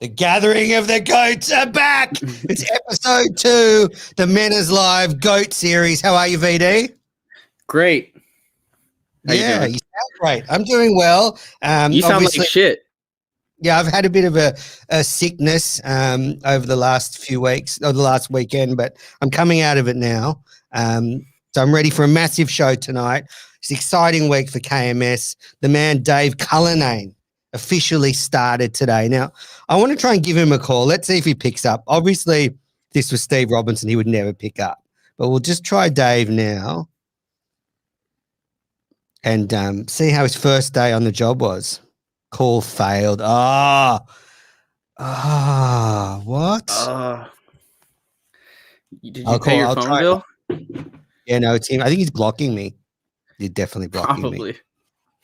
The Gathering of the Goats are back. It's episode 2, the Menners Live Goat series. How are you, VD? Great. How you sound great. I'm doing well. You sound like shit. Yeah, I've had a bit of a sickness over the last few weeks, or the last weekend, but I'm coming out of it now. So I'm ready for a massive show tonight. It's an exciting week for KMS. The man Dave Cullinane officially started today. Now, I want to try and give him a call. Let's see if he picks up. Obviously, if this was Steve Robinson, he would never pick up. But we'll just try Dave now and see how his first day on the job was. Call failed. What? Did you pay your phone bill? Yeah, no, it's him. I think he's blocking me. He's definitely blocking me.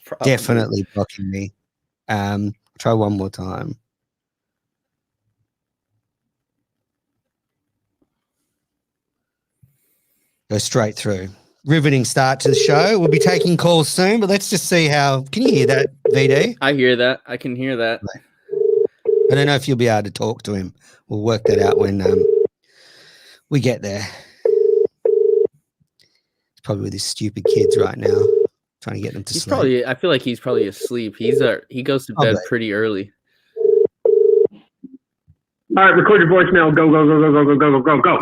Probably. Definitely blocking me. Try one more time. Go straight through. Riveting start to the show. We'll be taking calls soon, but let's just see how. Can you hear that, VD? I hear that. I can hear that. I don't know if you'll be able to talk to him. We'll work that out when we get there. He's probably with his stupid kids right now, trying to get them to sleep. I feel like he's probably asleep. He goes to bed pretty early. All right, record your voicemail. Go, go, go, go, go, go, go, go, go.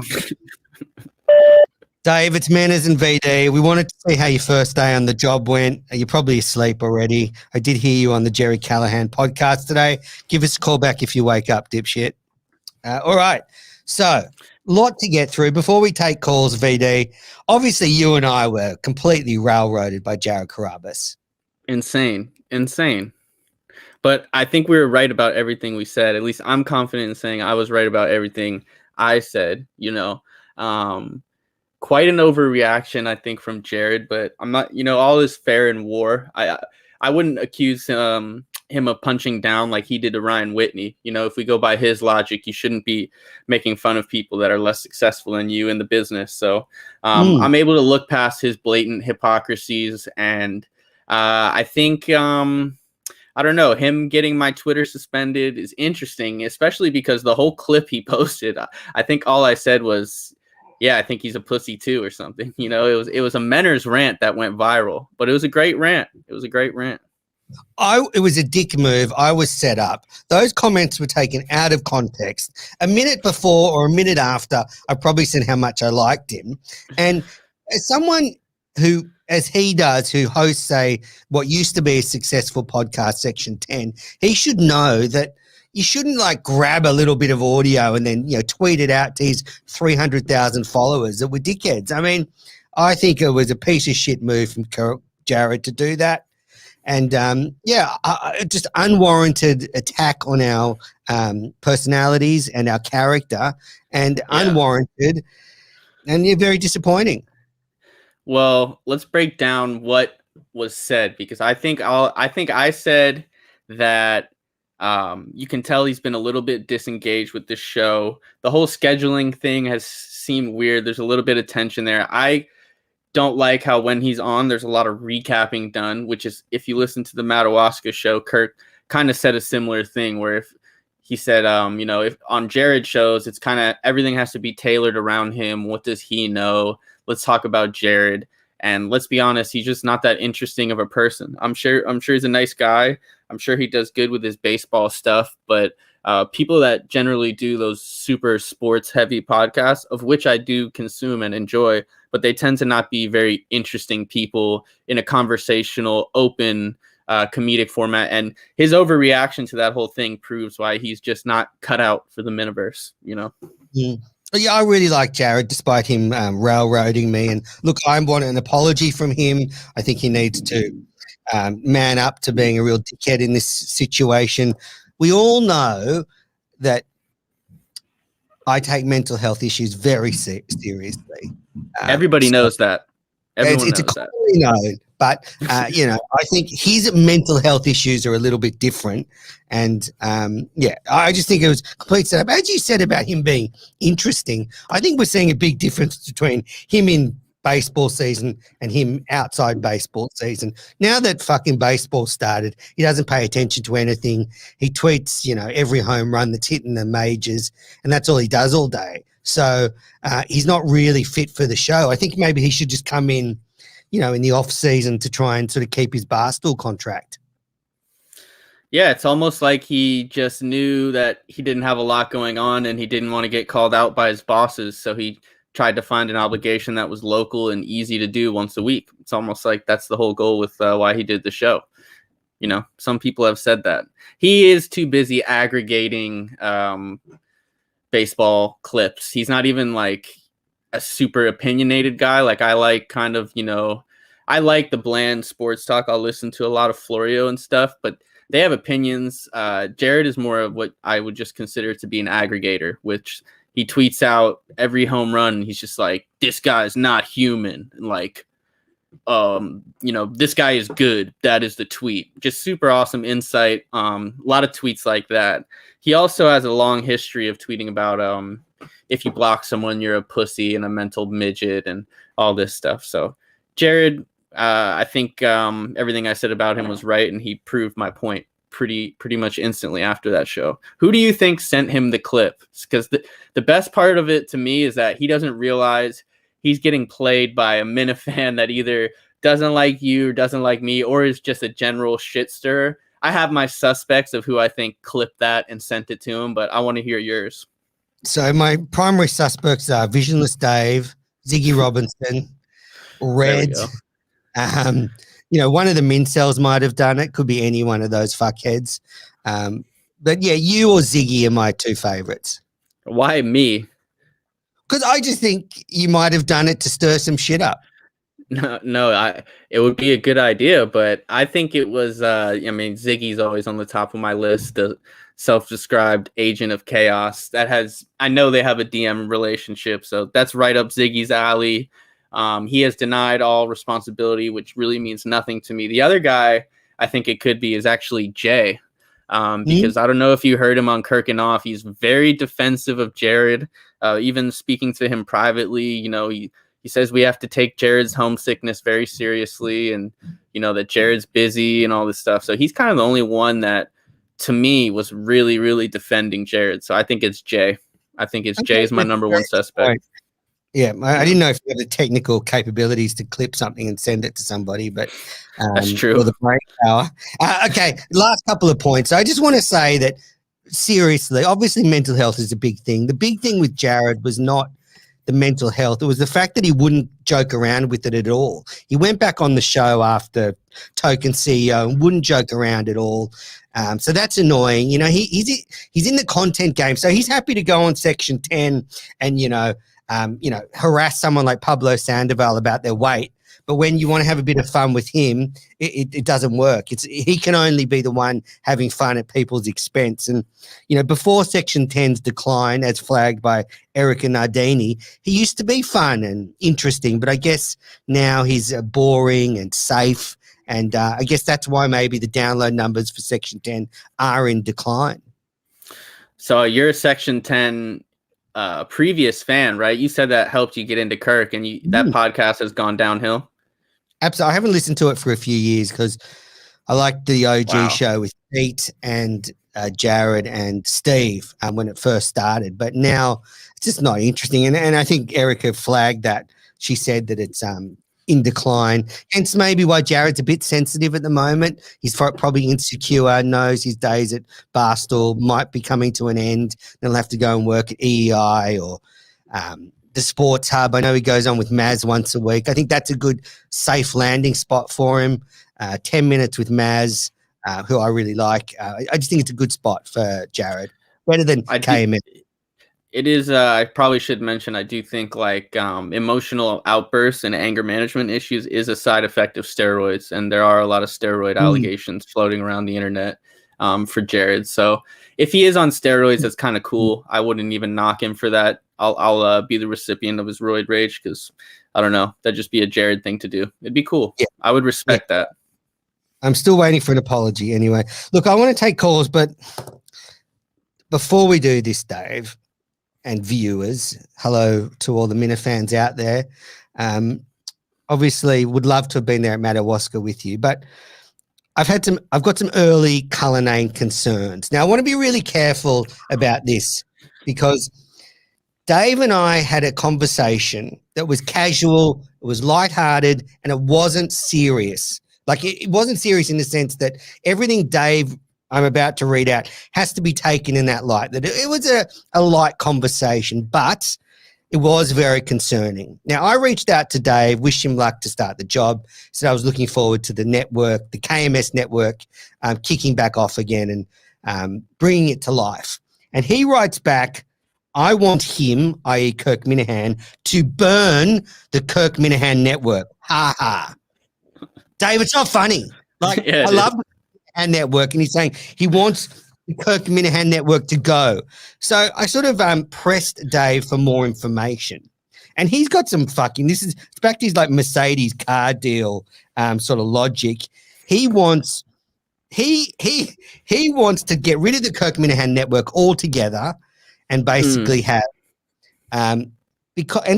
Dave, it's Menners and VD. We wanted to see how your first day on the job went. You're probably asleep already. I did hear you on the Jerry Callahan podcast today. Give us a call back if you wake up, dipshit. All right. So, lot to get through. Before we take calls, VD, obviously you and I were completely railroaded by Jared Carrabis. Insane. But I think we were right about everything we said. At least I'm confident in saying I was right about everything I said, Quite an overreaction, I think, from Jared, but I'm not, all is fair in war. I wouldn't accuse him of punching down like he did to Ryan Whitney. If we go by his logic, you shouldn't be making fun of people that are less successful than you in the business. So I'm able to look past his blatant hypocrisies. And I think, I don't know, him getting my Twitter suspended is interesting, especially because the whole clip he posted, I think all I said was, yeah, I think he's a pussy too or something. It was a Menners rant that went viral, but it was a great rant. It was a dick move. I was set up. Those comments were taken out of context. A minute before or a minute after, I probably said how much I liked him. And as someone who, as he does, who hosts what used to be a successful podcast, Section 10, he should know that you shouldn't grab a little bit of audio and then, tweet it out to his 300,000 followers that were dickheads. I mean, I think it was a piece of shit move from Jared to do that. And, just unwarranted attack on our personalities and our character unwarranted. And you're very disappointing. Well, let's break down what was said, because I think I said that you can tell he's been a little bit disengaged with this show. The whole scheduling thing has seemed weird. There's a little bit of tension there. I don't like how when he's on, there's a lot of recapping done, which is, if you listen to the Madawaska show, Kirk kind of said a similar thing where if he said, if on Jared shows, it's kind of everything has to be tailored around him. What does he know? Let's talk about Jared. And let's be honest, he's just not that interesting of a person. I'm sure he's a nice guy. I'm sure he does good with his baseball stuff, but people that generally do those super sports heavy podcasts, of which I do consume and enjoy, but they tend to not be very interesting people in a conversational, open, comedic format. And his overreaction to that whole thing proves why he's just not cut out for the Miniverse, Yeah, I really like Jared, despite him railroading me. And look, I want an apology from him. I think he needs to man up to being a real dickhead in this situation. We all know that I take mental health issues very seriously. Everybody knows that. Everyone knows that. Known, but I think his mental health issues are a little bit different. And I just think it was complete setup. As you said about him being interesting, I think we're seeing a big difference between him in baseball season and him outside baseball season. Now that fucking baseball started, he doesn't pay attention to anything. He tweets, every home run that's hit in the majors, and that's all he does all day. So he's not really fit for the show. I think maybe he should just come in, in the off season to try and sort of keep his Barstool contract. Yeah, it's almost like he just knew that he didn't have a lot going on and he didn't want to get called out by his bosses. So he tried to find an obligation that was local and easy to do once a week. It's almost like that's the whole goal with why he did the show. Some people have said that. He is too busy aggregating baseball clips. He's not even like a super opinionated guy. Like I like kind of, I like the bland sports talk. I'll listen to a lot of Florio and stuff, but they have opinions. Jared is more of what I would just consider to be an aggregator, which he tweets out every home run. And he's just like, this guy's not human. And like, this guy is good. That is the tweet. Just super awesome insight. A lot of tweets like that. He also has a long history of tweeting about if you block someone, you're a pussy and a mental midget and all this stuff. So Jared, I think everything I said about him was right, and he proved my point pretty much instantly after that show. Who do you think sent him the clip? Because the best part of it to me is that he doesn't realize he's getting played by a Minifan that either doesn't like you or doesn't like me or is just a general shit stirrer. I have my suspects of who I think clipped that and sent it to him, but I want to hear yours. So my primary suspects are Visionless Dave, Ziggy Robinson, Red. One of the Mincels might have done it. Could be any one of those fuckheads. But yeah, you or Ziggy are my two favorites. Why me? Because I just think you might have done it to stir some shit up. No, it would be a good idea, but I think it was, Ziggy's always on the top of my list, the self-described agent of chaos. I know they have a DM relationship, so that's right up Ziggy's alley. He has denied all responsibility, which really means nothing to me. The other guy I think it could be is actually Jay, because I don't know if you heard him on Kirk and Off. He's very defensive of Jared, even speaking to him privately. He says we have to take Jared's homesickness very seriously and, that Jared's busy and all this stuff. So he's kind of the only one that, to me, was really, really defending Jared. So I think it's Jay. I think it's Jay is my number one suspect. Yeah, I didn't know if you have the technical capabilities to clip something and send it to somebody, but that's true. Or the brain power. Okay, last couple of points. I just want to say that, seriously, obviously mental health is a big thing. The big thing with Jared was not the mental health. It was the fact that he wouldn't joke around with it at all. He went back on the show after Token CEO and wouldn't joke around at all. So that's annoying. He's in the content game, so he's happy to go on Section 10 and, harass someone like Pablo Sandoval about their weight. But when you want to have a bit of fun with him, it doesn't work. He can only be the one having fun at people's expense. And, before Section 10's decline, as flagged by Erica Nardini, he used to be fun and interesting. But I guess now he's boring and safe. And I guess that's why maybe the download numbers for Section 10 are in decline. So you're a Section 10 previous fan, right? You said that helped you get into Kirk, and that podcast has gone downhill. Absolutely. I haven't listened to it for a few years because I liked the OG show with Pete and Jared and Steve when it first started, but now it's just not interesting. And I think Erica flagged that. She said that it's in decline, hence maybe why Jared's a bit sensitive at the moment. He's probably insecure, knows his days at Barstool might be coming to an end. Then he'll have to go and work at EEI or the Sports Hub. I know he goes on with Maz once a week. I think that's a good, safe landing spot for him. 10 minutes with Maz, who I really like. I just think it's a good spot for Jared. Better than KMN. It is, I probably should mention, I do think emotional outbursts and anger management issues is a side effect of steroids. And there are a lot of steroid allegations floating around the internet for Jared. So if he is on steroids, that's kind of cool. I wouldn't even knock him for that. I'll be the recipient of his roid rage because, I don't know, that'd just be a Jared thing to do. It'd be cool. Yeah. I would respect that. I'm still waiting for an apology anyway. Look, I want to take calls, but before we do this, Dave, and viewers, hello to all the Minifans out there. Obviously, would love to have been there at Madawaska with you, but I've got some early Cullinane concerns. Now, I want to be really careful about this because Dave and I had a conversation that was casual, it was lighthearted, and it wasn't serious. Like it wasn't serious in the sense that everything Dave I'm about to read out has to be taken in that light. That it was a light conversation, but it was very concerning. Now, I reached out to Dave, wished him luck to start the job, said I was looking forward to the network, the KMS network, kicking back off again and bringing it to life. And he writes back, I want him, i.e. Kirk Minahan, to burn the Kirk Minahan network. Ha ha. Dave, it's not funny. Like, I love the Minahan network, and he's saying he wants the Kirk Minahan network to go. So I sort of pressed Dave for more information. And he's got some it's back to his like Mercedes car deal sort of logic. He wants to get rid of the Kirk Minahan network altogether and basically have and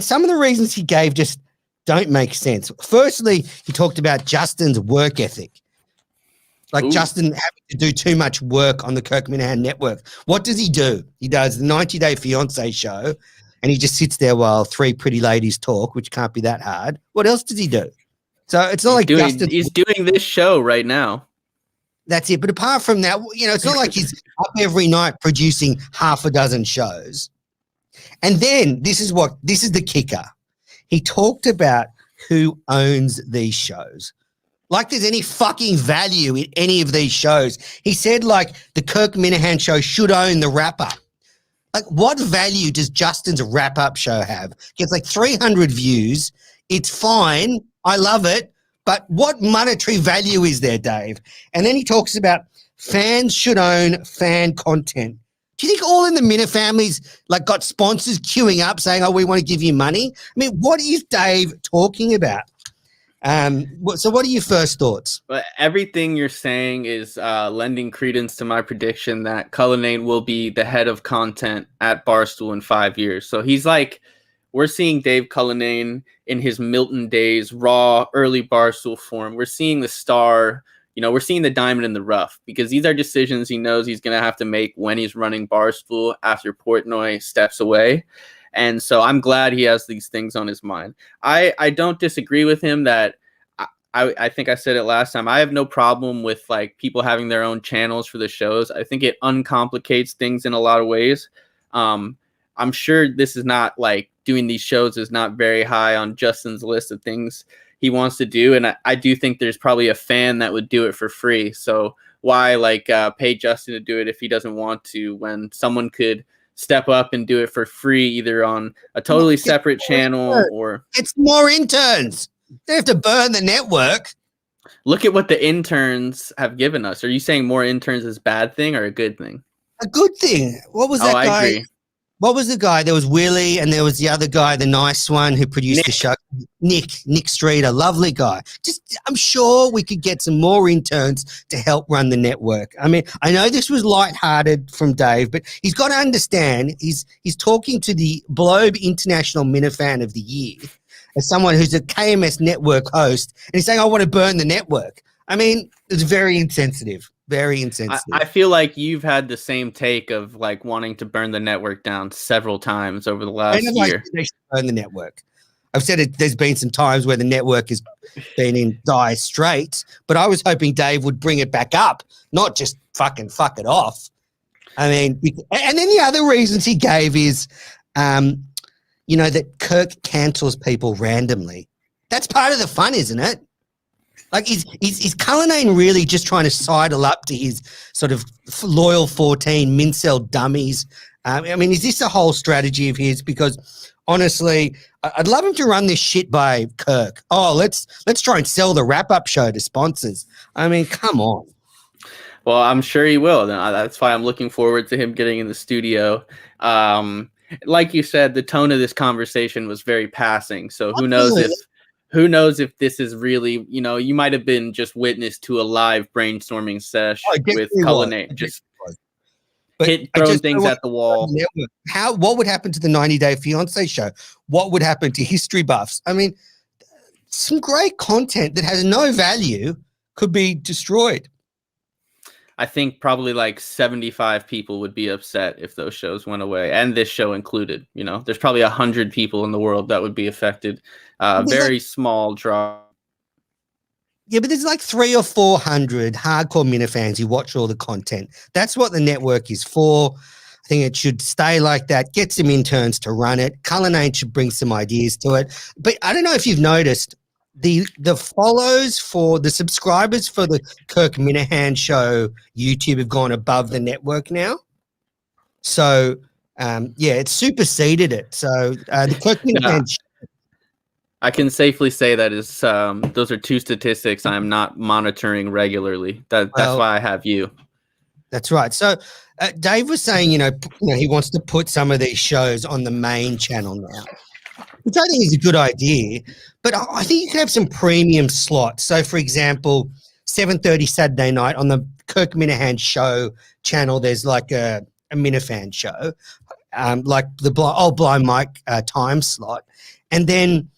some of the reasons he gave just don't make sense. Firstly, he talked about Justin's work ethic. Like Justin having to do too much work on the Kirk Minahan network. What does he do? He does the 90 Day Fiancé show and he just sits there while three pretty ladies talk, which can't be that hard. What else does he do? So it's not he's doing this show right now. That's it. But apart from that, it's not like he's up every night producing half a dozen shows. And then this is the kicker. He talked about who owns these shows. Like there's any fucking value in any of these shows. He said like the Kirk Minahan show should own the wrap-up. Like what value does Justin's wrap-up show have? Gets like 300 views. It's fine. I love it. But what monetary value is there, Dave? And then he talks about fans should own fan content. Do you think all in the Minna families like got sponsors queuing up saying, oh, we want to give you money? I mean, what is Dave talking about? So what are your first thoughts? Well, everything you're saying is lending credence to my prediction that Cullinane will be the head of content at Barstool in 5 years. So he's like, we're seeing Dave Cullinane in his Milton days, raw, early Barstool form. We're seeing the star, we're seeing the diamond in the rough because these are decisions he knows he's going to have to make when he's running Barstool after Portnoy steps away. And so I'm glad he has these things on his mind. I don't disagree with him that I think I said it last time. I have no problem with like people having their own channels for the shows. I think it uncomplicates things in a lot of ways. I'm sure this is not like doing these shows is not very high on Justin's list of things he wants to do. And I do think there's probably a fan that would do it for free. So why pay Justin to do it if he doesn't want to when someone could step up and do it for free either on a totally separate channel or it's more interns. They have to burn the network. Look at what the interns have given us. Are you saying more interns is a bad thing or a good thing? A good thing. What was that guy? I agree. What was the guy? There was Willie and there was the other guy, the nice one who produced the show. Nick Streeter, lovely guy. I'm sure we could get some more interns to help run the network. I mean, I know this was lighthearted from Dave, but he's got to understand he's talking to the Globe International Minna Fan of the Year as someone who's a KMS network host, and he's saying, I want to burn the network. I mean, it's very insensitive. Very insensitive. I feel like you've had the same take of like wanting to burn the network down several times over the last year. They should burn the network. I've said it. There's been some times where the network has been in dire straits, but I was hoping Dave would bring it back up, not just fucking fuck it off. I mean, and then the other reasons he gave is, that Kirk cancels people randomly. That's part of the fun, isn't it? Like, is Cullinane really just trying to sidle up to his sort of loyal 14 Mincel dummies? I mean, is this a whole strategy of his? Because honestly, I'd love him to run this shit by Kirk. Oh, let's try and sell the wrap-up show to sponsors. I mean, come on. Well, I'm sure he will. That's why I'm looking forward to him getting in the studio. Like you said, the tone of this conversation was very passing. So who knows if this is really, you might have been just witness to a live brainstorming sesh with Cullinane. Hit I throwing just don't things want at the wall. the network. What would happen to the 90 Day Fiance show? What would happen to History Buffs? I mean, some great content that has no value could be destroyed. I think probably like 75 people would be upset if those shows went away, and this show included. You know, there's probably 100 people in the world that would be affected. Very small draw. Yeah, but there's like 300 or 400 hardcore Minifans who watch all the content. That's what the network is for. I think it should stay like that. Get some interns to run it. Cullinane should bring some ideas to it. But I don't know if you've noticed the follows for the subscribers for the Kirk Minahan show YouTube have gone above the network now. So yeah, it's superseded it. So the Kirk Minahan I can safely say that is those are two statistics I'm not monitoring regularly. That's why I have you. That's right. So Dave was saying, you know, he wants to put some of these shows on the main channel now, which I think is a good idea. But I think you could have some premium slots. So, for example, 7:30 Saturday night on the Kirk Minahan show channel, there's like a Minifan show, like the old Blind Mike time slot, and then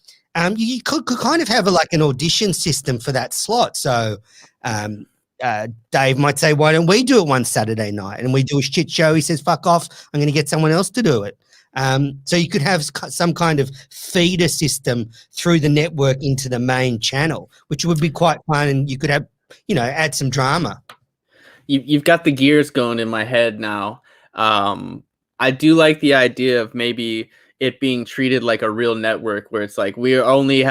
you could kind of have like an audition system for that slot. So Dave might say, why don't we do it one Saturday night? And we do a shit show. He says, fuck off. I'm going to get someone else to do it. So you could have some kind of feeder system through the network into the main channel, which would be quite fun. And you could have, you know, add some drama. You've got the gears going in my head now. I do like the idea of maybe it being treated like a real network where it's like we're only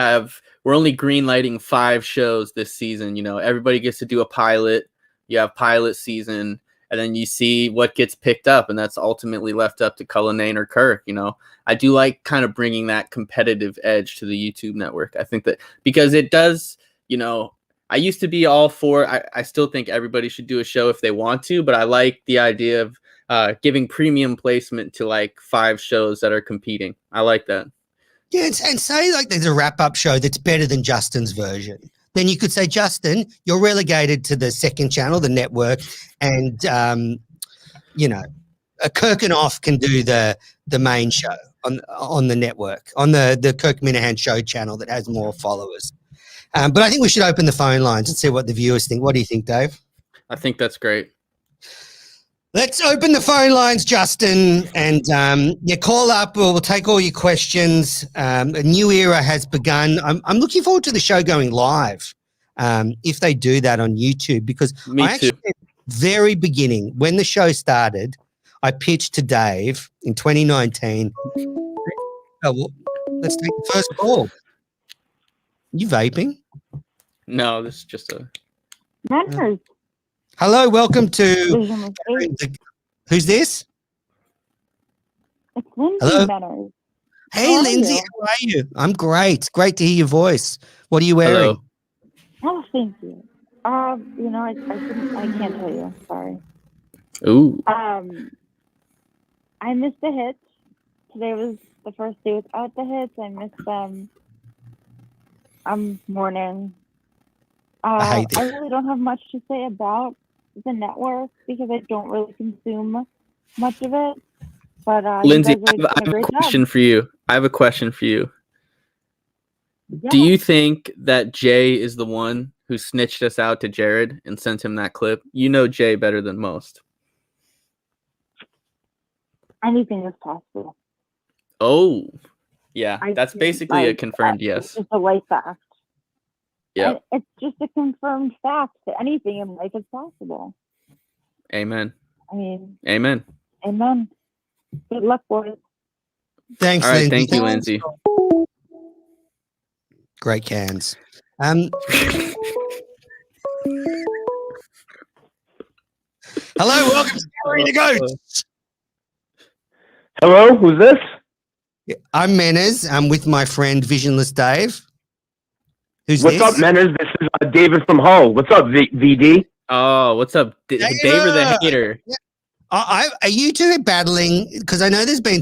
greenlighting 5 shows this season. You know, everybody gets to do a pilot. You have pilot season, and then you see what gets picked up, and that's ultimately left up to Cullinane or Kirk. You know, I do like kind of bringing that competitive edge to the YouTube network. I think that because it does, you know, I used to be all for, I still think everybody should do a show if they want to, but I like the idea of giving premium placement to like 5 shows that are competing. I like that. Yeah, and say like there's a wrap-up show that's better than Justin's version. Then you could say, Justin, you're relegated to the second channel, the network, and you know, Kirk and Off can do the main show on the network, on the Kirk Minahan show channel that has more followers. But I think we should open the phone lines and see what the viewers think. What do you think, Dave? I think that's great. Let's open the phone lines, Justin, and yeah, call up. We'll take all your questions. A new era has begun. I'm looking forward to the show going live if they do that on YouTube, because Me too. Very beginning, when the show started, I pitched to Dave in 2019. Oh, well, let's take the first call. You vaping? No, this is just a... Manners. Hello, welcome to... Vision with Eight. Who's this? It's Lindsay Hello? Manners. Hey, How are Lindsay, you? how are you? I'm great. Great to hear your voice. What are you wearing? Hello. Oh, thank you. You know, I can't tell you. Sorry. Ooh. I missed the hits. Today was the first day without the hits. I missed them. I'm mourning. I hate I this. really don't have much to say about the network because I don't really consume much of it. But Lindsay, you guys are I have doing a great question for you. I have a question for you. job. Do Yeah. you think that Jay is the one who snitched us out to Jared and sent him that clip? You know Jay better than most. Anything is possible. Oh, yeah. I That's feel basically a like, confirmed It's yes. just a life fact. Yeah. And it's just a confirmed fact that anything in life is possible. Amen. I mean, Amen. amen. Good luck, boys. Thanks, All right. Lindsay. Thank you, Lindsay. Great cans. Hello, welcome to Gallery to Go. Hello, who's this? I'm Manners. I'm with my friend Visionless Dave. Who's What's this? up, Manners? This is David from Hull. What's up, VD? Oh, what's up? Dave or the hater? Are you two battling? Because I know there's been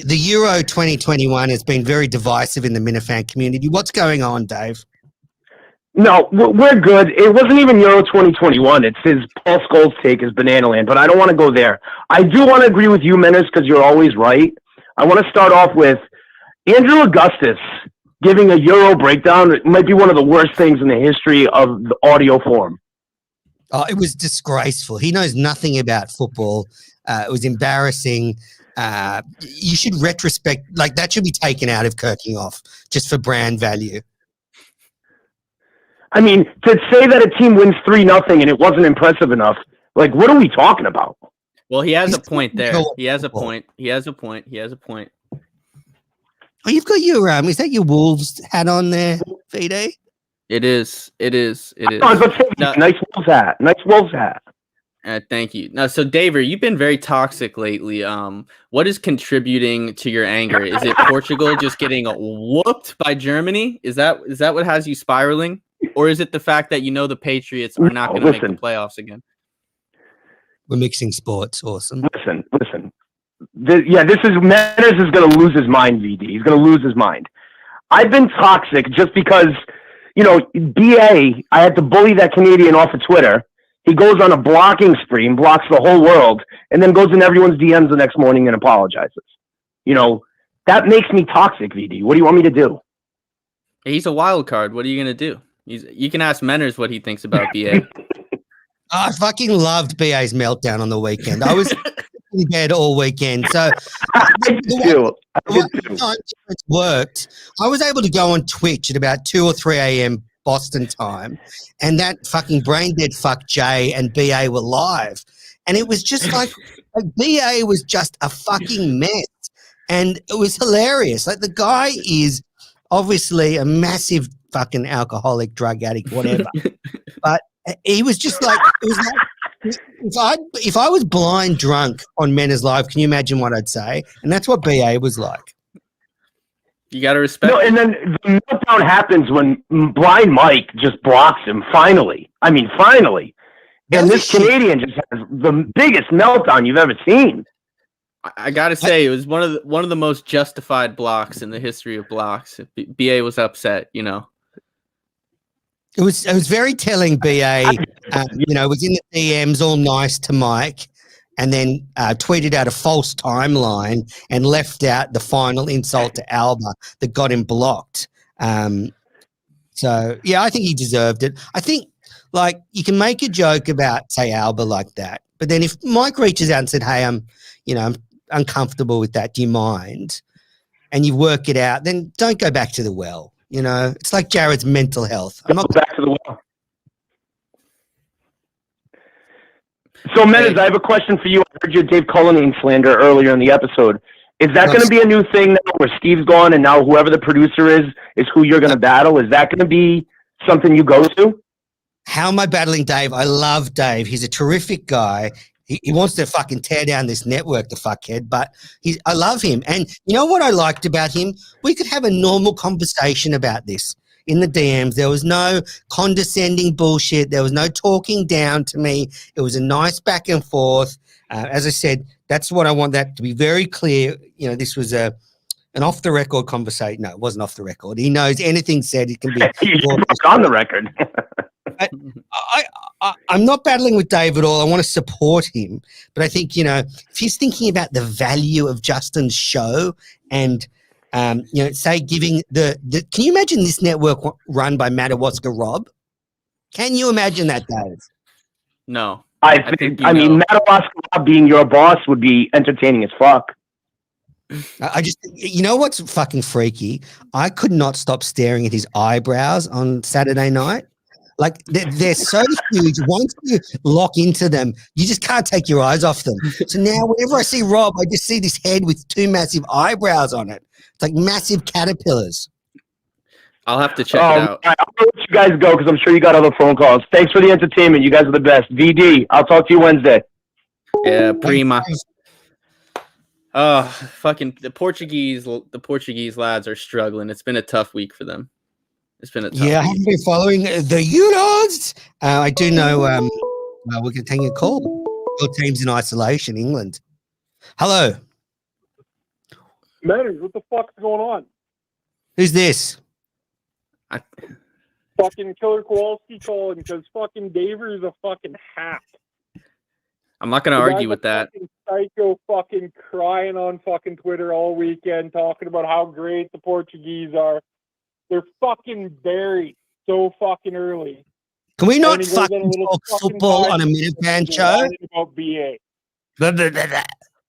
the Euro 2021 has been very divisive in the Minifan community. What's going on, Dave? No, we're good. It wasn't even Euro 2021. It's his Paul Scholes take is Banana Land, but I don't want to go there. I do want to agree with you, Menace, because you're always right. I want to start off with Andrew Augustus giving a Euro breakdown. It might be one of the worst things in the history of the audio form. Oh, it was disgraceful. He knows nothing about football. It was embarrassing. You should retrospect, like that should be taken out of Kirking off just for brand value. I mean, to say that a team wins 3-0 and it wasn't impressive enough, like, what are we talking about? Well, he has a point there. Go- He has a point. He has a point. He has a point. Oh, you've got your is that your Wolves hat on there, VD? It is. It is. It is. I was about to say, No. nice Wolves hat. Nice Wolves hat. Thank you. Now, so David, you've been very toxic lately. What is contributing to your anger? Is it Portugal just getting whooped by Germany? Is that what has you spiraling, or is it the fact that you know the Patriots are not going to make the playoffs again? We're mixing sports. Awesome. Listen. This is Menace is going to lose his mind, VD. He's going to lose his mind. I've been toxic just because, BA, I had to bully that Canadian off of Twitter. He goes on a blocking spree and blocks the whole world and then goes in everyone's DMs the next morning and apologizes. That makes me toxic, VD. What do you want me to do? He's a wild card. What are you going to do? You can ask Menners what he thinks about BA. I fucking loved BA's meltdown on the weekend. I was in bed all weekend. So the one time it worked. I was able to go on Twitch at about 2 or 3 a.m. Boston time, and that fucking brain dead fuck Jay and BA were live. And it was just like BA was just a fucking mess. And it was hilarious. Like the guy is obviously a massive fucking alcoholic, drug addict, whatever. But he was just like, it was like, if I was blind drunk on Menace Live, can you imagine what I'd say? And that's what BA was like. You got to respect. No, and then the meltdown happens when Blind Mike just blocks him. Finally. And this Canadian just has the biggest meltdown you've ever seen. I gotta say, it was one of the most justified blocks in the history of blocks. BA was upset, It was very telling. BA, was in the DMs all nice to Mike, and then tweeted out a false timeline and left out the final insult to Alba that got him blocked. So yeah, I think he deserved it. I think you can make a joke about say Alba like that, but then if Mike reaches out and said, "Hey, I'm uncomfortable with that. Do you mind?" and you work it out, then don't go back to the well. It's like Jared's mental health. I'm not back to the well. So, Menace, I have a question for you. I heard your Dave Cullinane slander earlier in the episode. Is that going to be a new thing now where Steve's gone and now whoever the producer is who you're going to battle? Is that going to be something you go to? How am I battling Dave? I love Dave. He's a terrific guy. He wants to fucking tear down this network, the fuckhead, but I love him. And you know what I liked about him? We could have a normal conversation about this in the DMs. There was no condescending bullshit. There was no talking down to me. It was a nice back and forth. As I said, that's what I want that to be very clear. This was an off-the-record conversation. No, it wasn't off the record. He knows anything said, it can be on the record. I'm not battling with Dave at all. I want to support him. But I think, if he's thinking about the value of Justin's show and, say giving can you imagine this network run by Madawaska Rob? Can you imagine that, Dave? No. I mean, Madawaska Rob being your boss would be entertaining as fuck. I just, what's fucking freaky? I could not stop staring at his eyebrows on Saturday night. Like they're so huge. Once you lock into them, you just can't take your eyes off them. So now whenever I see Rob, I just see this head with 2 massive eyebrows on it. It's like massive caterpillars. I'll have to check it out. I'll let you guys go because I'm sure you got other phone calls. Thanks for the entertainment. You guys are the best. VD, I'll talk to you Wednesday. Yeah, prima. Oh, fucking the Portuguese lads are struggling. It's been a tough week for them. It's been a tough week. I haven't been following the Euros. I do know we're going to take a call. Your team's in isolation, England. Hello. Manners, what the fuck is going on? Who's this? Fucking Killer Kowalski calling because fucking Daver is a fucking hack. I'm not going to The argue guy's with a that. Fucking psycho fucking crying on fucking Twitter all weekend talking about how great the Portuguese are. They're fucking buried so fucking early. Can we not And he goes on a fucking little talk fucking football on a tangent Minuteman show? whining about BA. Blah, blah, blah, blah.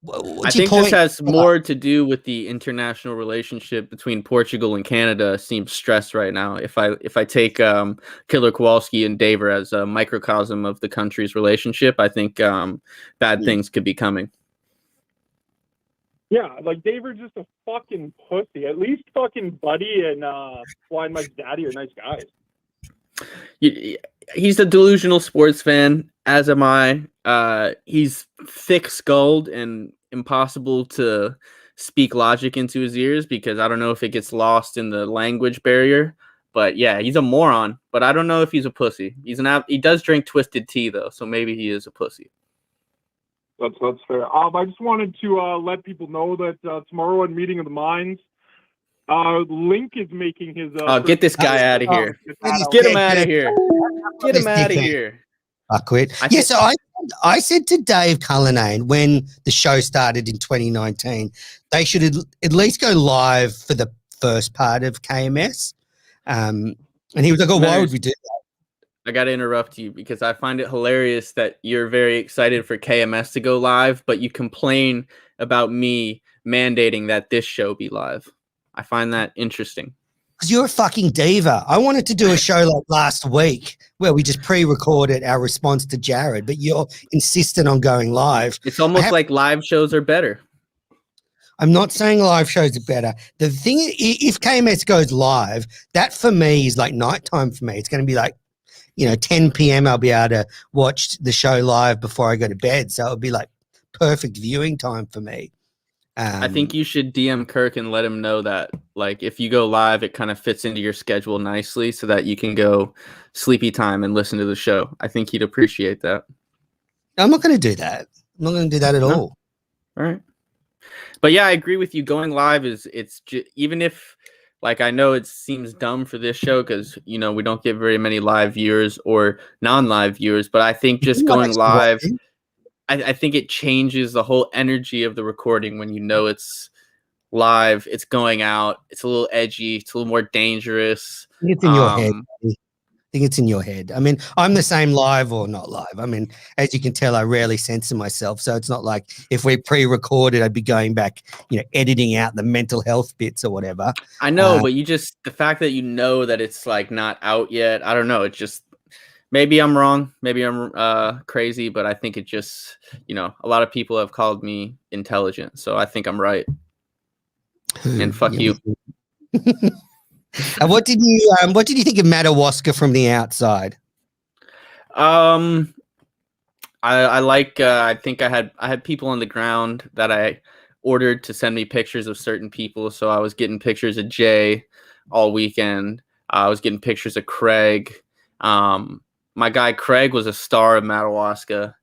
I What's your think this point? has more to do with the international relationship between Portugal and Canada. Seems stressed right now. If I take Killer Kowalski and Daver as a microcosm of the country's relationship, I think bad things could be coming. Yeah, like Daver's just a fucking pussy. At least fucking Buddy and Blind Mike's daddy are nice guys. He's a delusional sports fan, as am I. He's thick-skulled and impossible to speak logic into his ears because I don't know if it gets lost in the language barrier. But yeah, he's a moron. But I don't know if he's a pussy. He does drink twisted tea though, so maybe he is a pussy. That's fair. I just wanted to let people know that tomorrow at Meeting of the Minds, Link is making his. Get this guy out of here. Get him out of here. Get him out of here. I quit. Yeah, so I said to Dave Cullinane when the show started in 2019, they should at least go live for the first part of KMS. And he was like, oh, why would we do that? I got to interrupt you because I find it hilarious that you're very excited for KMS to go live, but you complain about me mandating that this show be live. I find that interesting. Because you're a fucking diva. I wanted to do a show like last week where we just pre-recorded our response to Jared, but you're insistent on going live. It's almost like live shows are better. I'm not saying live shows are better. The thing is, if KMS goes live, that for me is like nighttime for me. It's going to be like, 10 p.m. I'll be able to watch the show live before I go to bed. So it'll be like perfect viewing time for me. I think you should DM Kirk and let him know that, like, if you go live, it kind of fits into your schedule nicely so that you can go sleepy time and listen to the show. I think he'd appreciate that. I'm not going to do that. I'm not going to do that at all. All right. But yeah, I agree with you. Going live even if, like, I know it seems dumb for this show because, we don't get very many live viewers or non-live viewers, but I think just going live, I think it changes the whole energy of the recording when it's live, it's going out, it's a little edgy, it's a little more dangerous. I think it's in your head. I think it's in your head. I mean, I'm the same live or not live. I mean, as you can tell, I rarely censor myself. So it's not like if we pre-recorded, I'd be going back, editing out the mental health bits or whatever. I know, but the fact that that it's like not out yet, I don't know. It just, maybe I'm wrong. Maybe I'm crazy, but I think it just, a lot of people have called me intelligent. So I think I'm right. And fuck you. What did you think of Madawaska from the outside? I like. I think I had people on the ground that I ordered to send me pictures of certain people. So I was getting pictures of Jay all weekend. I was getting pictures of Craig. My guy Craig was a star of Madawaska.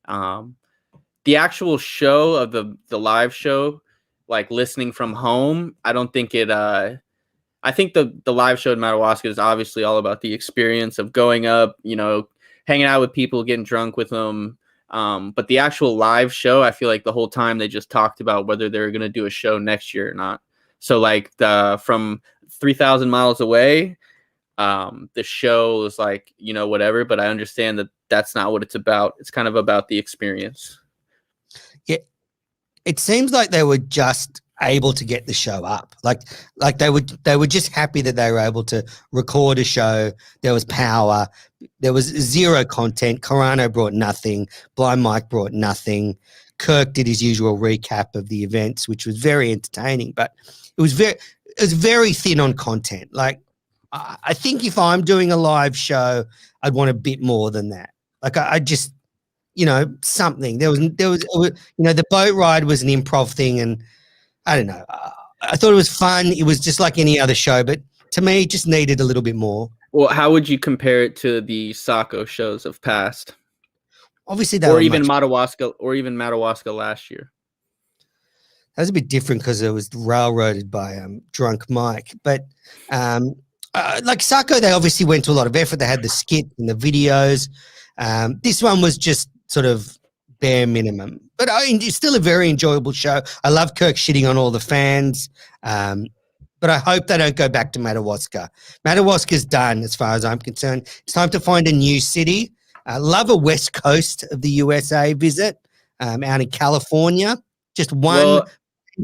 The actual show of the live show, like listening from home, I don't think it. I think the live show in Madawaska is obviously all about the experience of going up, hanging out with people, getting drunk with them. But the actual live show, I feel like the whole time they just talked about whether they were going to do a show next year or not. So like from 3,000 miles away, the show is like, whatever, but I understand that that's not what it's about. It's kind of about the experience. Yeah. It seems like they were just able to get the show up. Like they were just happy that they were able to record a show. There was power. There was zero content. Carano brought nothing. Blind Mike brought nothing. Kirk did his usual recap of the events, which was very entertaining, but it was very thin on content. Like, I think if I'm doing a live show, I'd want a bit more than that. Like I just, something. There was, the boat ride was an improv thing, and I don't know. I thought it was fun. It was just like any other show, but to me, it just needed a little bit more. Well, how would you compare it to the Saco shows of past? Obviously, Madawaska last year. That was a bit different because it was railroaded by Drunk Mike. But I like Sacco, they obviously went to a lot of effort. They had the skit and the videos. This one was just sort of bare minimum, but it's still a very enjoyable show. I love Kirk shitting on all the fans, but I hope they don't go back to Madawaska. Madawaska's done as far as I'm concerned. It's time to find a new city. I love a west coast of the USA visit out in California. Just one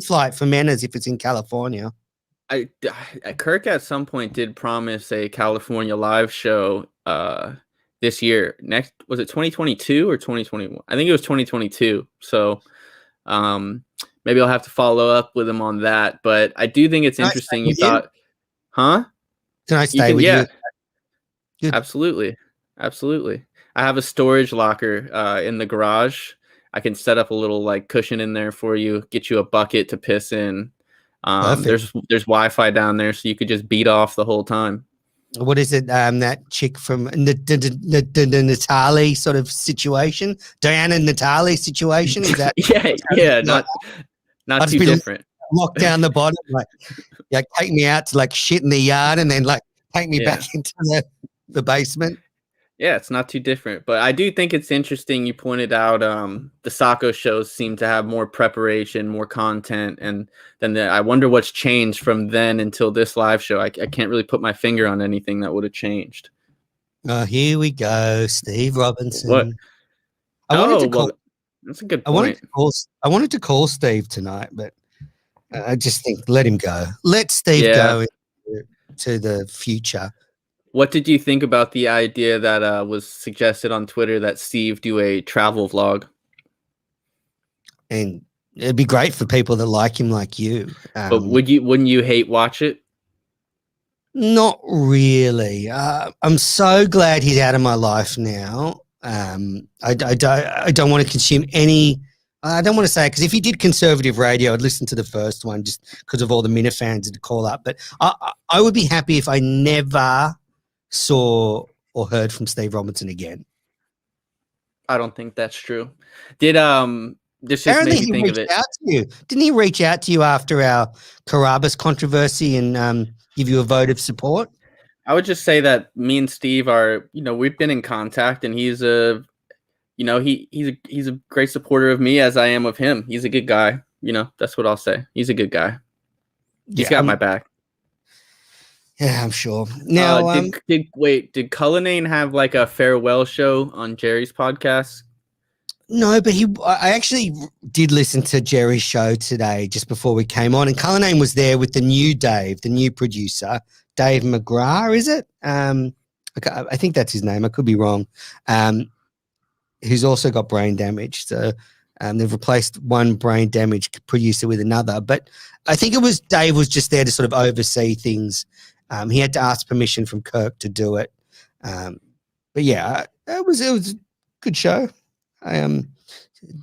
flight for Manners if it's in California. Kirk at some point did promise a California live show this year. Next, was it 2022 or 2021? I think it was 2022. So maybe I'll have to follow up with him on that. But I do think it's interesting. You thought, huh? Can I stay with you? Good. Absolutely. I have a storage locker in the garage. I can set up a little like cushion in there for you, get you a bucket to piss in. There's Wi-Fi down there, so you could just beat off the whole time. What is it? That chick from the Natali sort of situation, Diana Natali situation. Is that? yeah, not too different. Lock down the bottom, like take me out to like shit in the yard, and then like take me back into the basement. Yeah, it's not too different, but I do think it's interesting. You pointed out the Sacco shows seem to have more preparation, more content, and then I wonder what's changed from then until this live show. I can't really put my finger on anything that would have changed. Oh, here we go, Steve Robinson. What? That's a good point. I wanted to call Steve tonight, but I just think let him go. Let Steve go to the future. What did you think about the idea that was suggested on Twitter that Steve do a travel vlog? And it'd be great for people that like him, like you. But wouldn't you hate watch it? Not really. I'm so glad he's out of my life now. I don't want to consume any. I don't want to say it because if he did conservative radio, I'd listen to the first one just because of all the Minifans to call up. But I would be happy if I never saw or heard from Steve Robinson again. I don't think that's true. Did this just apparently made me think of it? Out to you. Didn't he reach out to you after our Carabas controversy and give you a vote of support? I would just say that me and Steve are, we've been in contact, and he's a great supporter of me as I am of him. He's a good guy. That's what I'll say. He's a good guy. He's got my back. Yeah, I'm sure. Now, did Cullinane have like a farewell show on Jerry's podcast? No, but I actually did listen to Jerry's show today just before we came on, and Cullinane was there with the new Dave, the new producer, Dave McGrath, is it? I think that's his name. I could be wrong. Who's also got brain damage. So they've replaced one brain damaged producer with another. But I think it was Dave was just there to sort of oversee things. He had to ask permission from Kirk to do it. But yeah, it was a good show.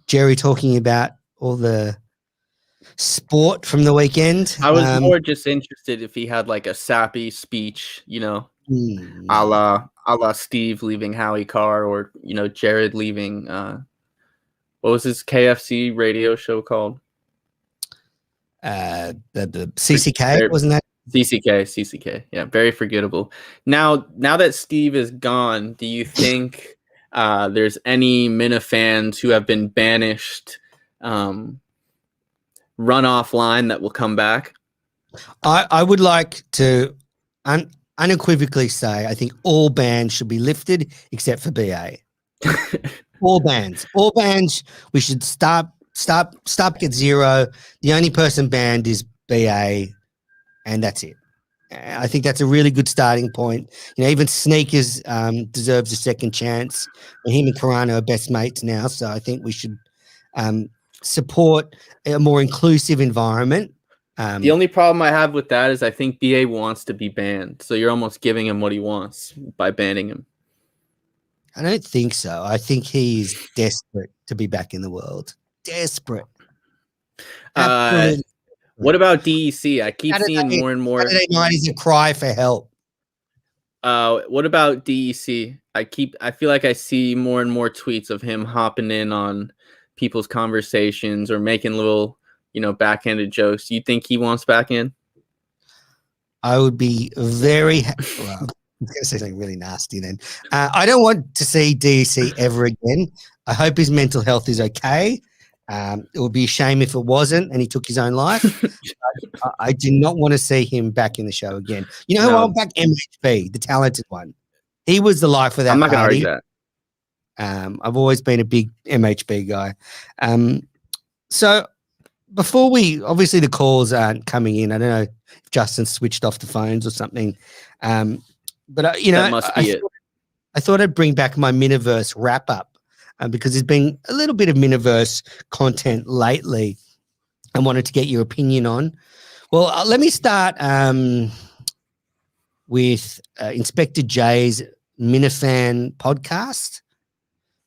Jerry talking about all the sport from the weekend. I was more just interested if he had like a sappy speech, a la Steve leaving Howie Carr, or Jared leaving what was his KFC radio show called? The CCK, wasn't that? CCK. Yeah, very forgettable. Now that Steve is gone, do you think there's any Minifans who have been banished run offline that will come back? I would like to unequivocally say I think all bans should be lifted except for BA. all bans, we should stop at zero. The only person banned is BA, and that's it. I think that's a really good starting point. Even Sneakers deserves a second chance. And him and Carano are best mates now, so I think we should support a more inclusive environment. The only problem I have with that is I think BA wants to be banned, so you're almost giving him what he wants by banning him. I don't think so. I think he's desperate to be back in the world. Desperate. What about DEC? I keep seeing more and more. Saturday night is a cry for help. What about DEC? I feel like I see more and more tweets of him hopping in on people's conversations or making little, backhanded jokes. Do you think he wants back in? I would be very well. I'm going to say something really nasty then. I don't want to see DEC ever again. I hope his mental health is okay. It would be a shame if it wasn't and he took his own life. I do not want to see him back in the show again. You know who I want back? MHB, the talented one. He was the life of that I'm not going to party. argue that. I've always been a big MHB guy. So before obviously the calls aren't coming in. I don't know if Justin switched off the phones or something. But that must be it. I thought I'd bring back my Miniverse wrap up because there's been a little bit of Miniverse content lately. I wanted to get your opinion on. Well, let me start with Inspector J's Minifan podcast.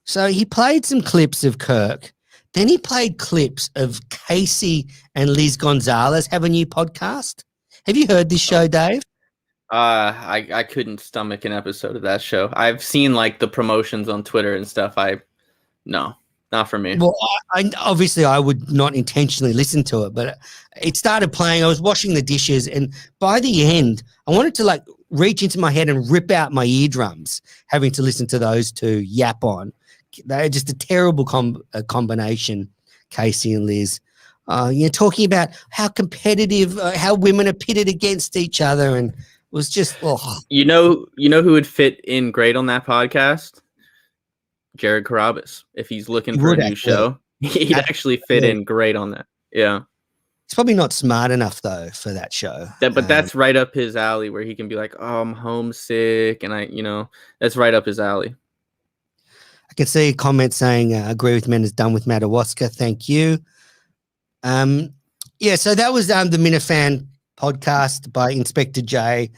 So he played some clips of Kirk. Then he played clips of Casey and Liz Gonzalez have a new podcast. Have you heard this show, Dave? I couldn't stomach an episode of that show. I've seen like the promotions on Twitter and stuff. No, not for me. Well, I would not intentionally listen to it, but it started playing. I was washing the dishes, and by the end, I wanted to like reach into my head and rip out my eardrums, having to listen to those two yap on. They're just a terrible combination, Casey and Liz. Talking about how competitive, how women are pitted against each other, and it was just, You know who would fit in great on that podcast? Jared Carabas. If he's looking for a new show, he'd actually fit in great on that. Yeah. He's probably not smart enough though for that show. But that's right up his alley, where he can be like, "Oh, I'm homesick," and that's right up his alley. I can see a comment saying, "Agree with men is done with Madawaska." Thank you. So that was the Minifan podcast by Inspector J.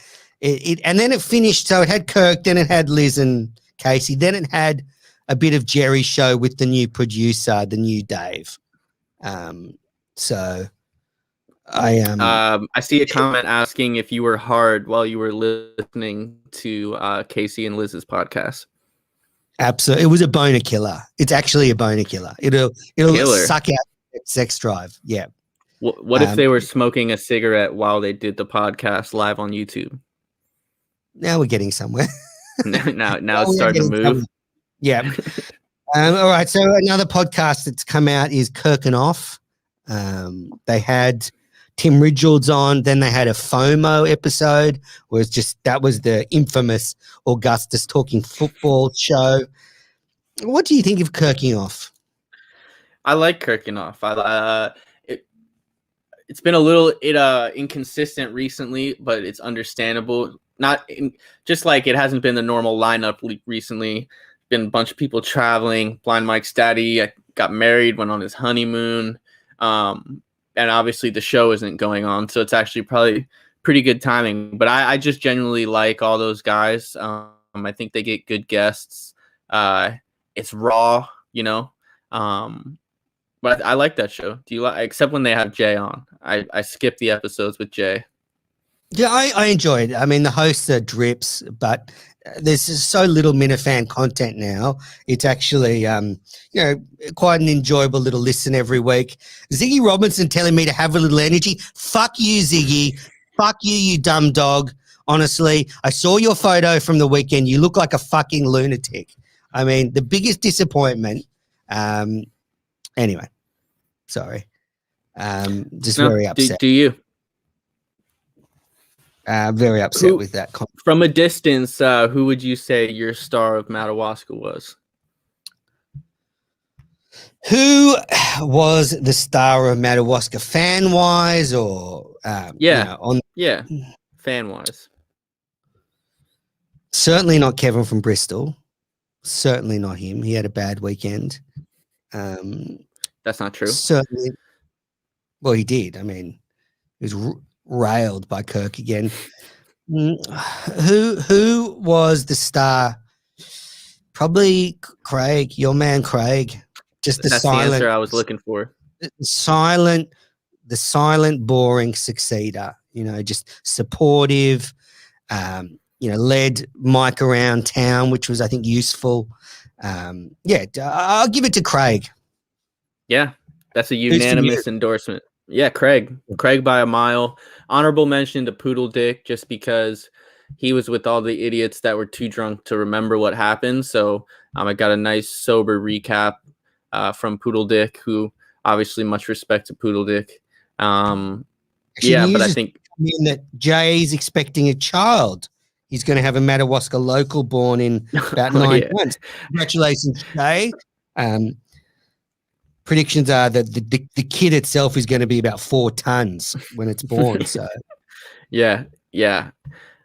And then it finished. So it had Kirk, then it had Liz and Casey, then it had a bit of Jerry's show with the new producer, the new Dave. So I see a comment asking if you were hard while you were listening to Casey and Liz's podcast. Absolutely, it was a boner killer. It's actually a boner killer. It'll suck out sex drive. Yeah. What if they were smoking a cigarette while they did the podcast live on YouTube? Now we're getting somewhere. now it's starting to move. Somewhere. Yeah. All right. So another podcast that's come out is Kirk and Off. They had Tim Ridgeolds on. Then they had a FOMO episode where it's just that was the infamous Augustus talking football show. What do you think of Kirking Off? I like Kirking Off. It's been a little inconsistent recently, but it's understandable. Just like it hasn't been the normal lineup recently. Been a bunch of people traveling. Blind Mike's daddy got married, went on his honeymoon, and obviously the show isn't going on, so it's actually probably pretty good timing. But I just genuinely like all those guys. I think they get good guests. It's raw, but I like that show. Do you like? Except when they have Jay on, I skip the episodes with Jay. Yeah, I enjoyed it. I mean, the hosts are drips, but there's just so little Minifan content now. It's actually, quite an enjoyable little listen every week. Ziggy Robinson telling me to have a little energy. Fuck you, Ziggy. Fuck you, you dumb dog. Honestly, I saw your photo from the weekend. You look like a fucking lunatic. I mean, the biggest disappointment. Anyway, sorry. Very upset. Do you? Very upset with that. From a distance, who would you say your star of Madawaska was? Who was the star of Madawaska, fan-wise or fan-wise? Certainly not Kevin from Bristol. Certainly not him. He had a bad weekend. That's not true. Certainly. Well, he did. I mean, he was railed by Kirk again. Who was the star? Probably Craig, your man Craig. Just the That's silent the answer I was looking for. The silent, boring succeeder. Just supportive. Led Mike around town, which was, I think, useful. I'll give it to Craig. Yeah, that's a unanimous endorsement. Yeah, Craig by a mile. Honorable mention to Poodle Dick, just because he was with all the idiots that were too drunk to remember what happened. So I got a nice sober recap from Poodle Dick, who obviously much respect to Poodle Dick. Actually, Yeah, news but I is think coming in that Jay's expecting a child. He's going to have a Madawaska local born in about 9 yeah. months. Congratulations, Jay. Predictions are that the kid itself is going to be about 4 tons when it's born. So Yeah.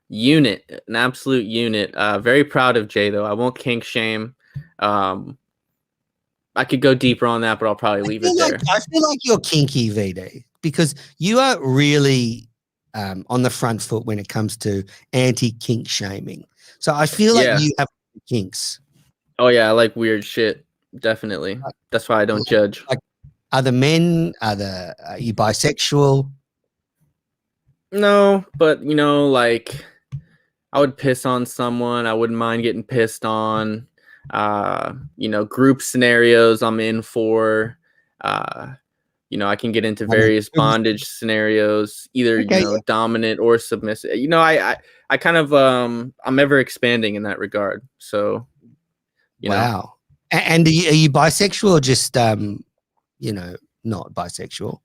Unit, an absolute unit. Very proud of Jay, though. I won't kink shame. I could go deeper on that, but I'll probably leave it there. I feel like you're kinky, VD, because you are really on the front foot when it comes to anti-kink shaming. So I feel like you have kinks. Oh, yeah. I like weird shit. Definitely. That's why I don't judge. Like, are the men, are you bisexual? No, but like I would piss on someone. I wouldn't mind getting pissed on. Group scenarios I'm in for. I can get into various bondage scenarios, either dominant or submissive. I kind of I'm ever expanding in that regard. So Wow. And are you bisexual or just not bisexual?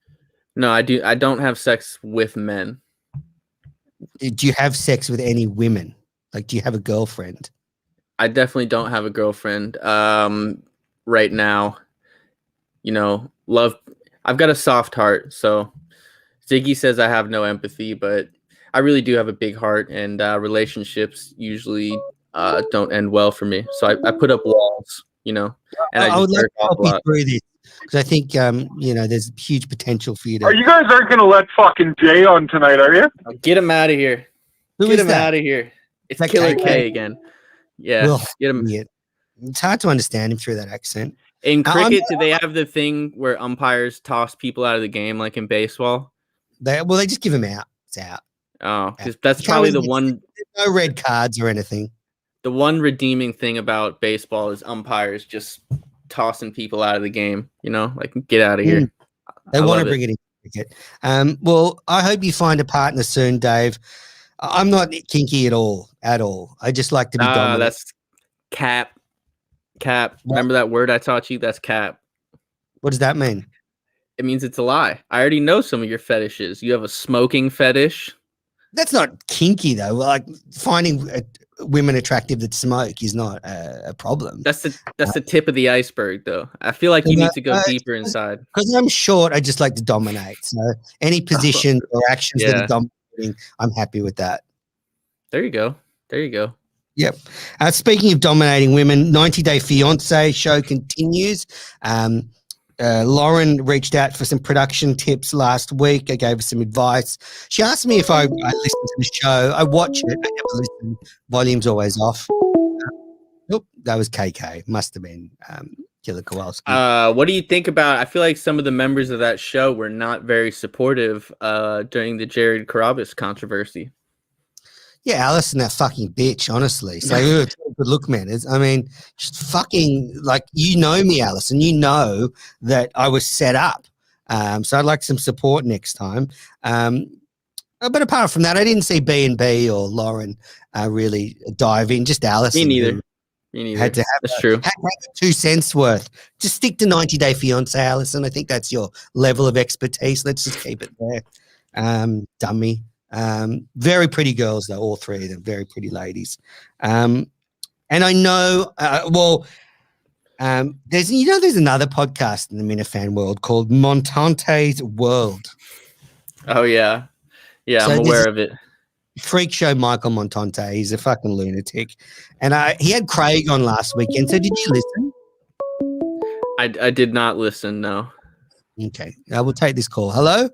No, I don't have sex with men. Do you have sex with any women? Like, do you have a girlfriend? I definitely don't have a girlfriend right now. Love. I've got a soft heart, so Ziggy says I have no empathy, but I really do have a big heart, and relationships usually don't end well for me. So I put up walls, and I would like to help you through this because I think there's huge potential for you to. You guys aren't gonna let fucking Jay on tonight, are you? Get him out of here. Get him out of here. It's Killer K again. Yeah, well, get him. It's hard to understand him through that accent. In cricket, do they have the thing where umpires toss people out of the game like in baseball? They just give them out. It's out. Oh, because that's probably the one. No red cards or anything. The one redeeming thing about baseball is umpires just tossing people out of the game. Like get out of here. They want to bring it in cricket. Well, I hope you find a partner soon, Dave. I'm not kinky at all. I just like to be dominant. That's cap. Cap. What? Remember that word I taught you? That's cap. What does that mean? It means it's a lie. I already know some of your fetishes. You have a smoking fetish. That's not kinky though. Like finding women attractive that smoke is not a problem. That's the tip of the iceberg, though. I feel like you need to go deeper inside. Because I'm short, I just like to dominate. So any position or actions that are dominating, I'm happy with that. There you go. Yep. Speaking of dominating women, 90 Day Fiance show continues. Lauren reached out for some production tips last week. I gave her some advice. She asked me if I listen to the show. I watch it. I never listen. Volume's always off. That was KK. Must have been Killer Kowalski. What do you think about? I feel like some of the members of that show were not very supportive during the Jared Carabas controversy. Yeah, Allison, that fucking bitch, honestly. So, good look, man. I mean, just fucking, like, you know me, Allison. You know that I was set up. So I'd like some support next time. But apart from that, I didn't see B&B or Lauren really dive in. Just Allison. Me neither. Had to have that's true. Had 2 cents worth. Just stick to 90 Day Fiance, Allison. I think that's your level of expertise. Let's just keep it there. Dummy. Very pretty girls, though, all 3 of them. Very pretty ladies. And I know, there's another podcast in the Minifan world called Montante's World. Oh, yeah. Yeah, so I'm aware of it. Freak show Michael Montante. He's a fucking lunatic. And he had Craig on last weekend. So did you listen? I did not listen, no. Okay. I will take this call. Hello?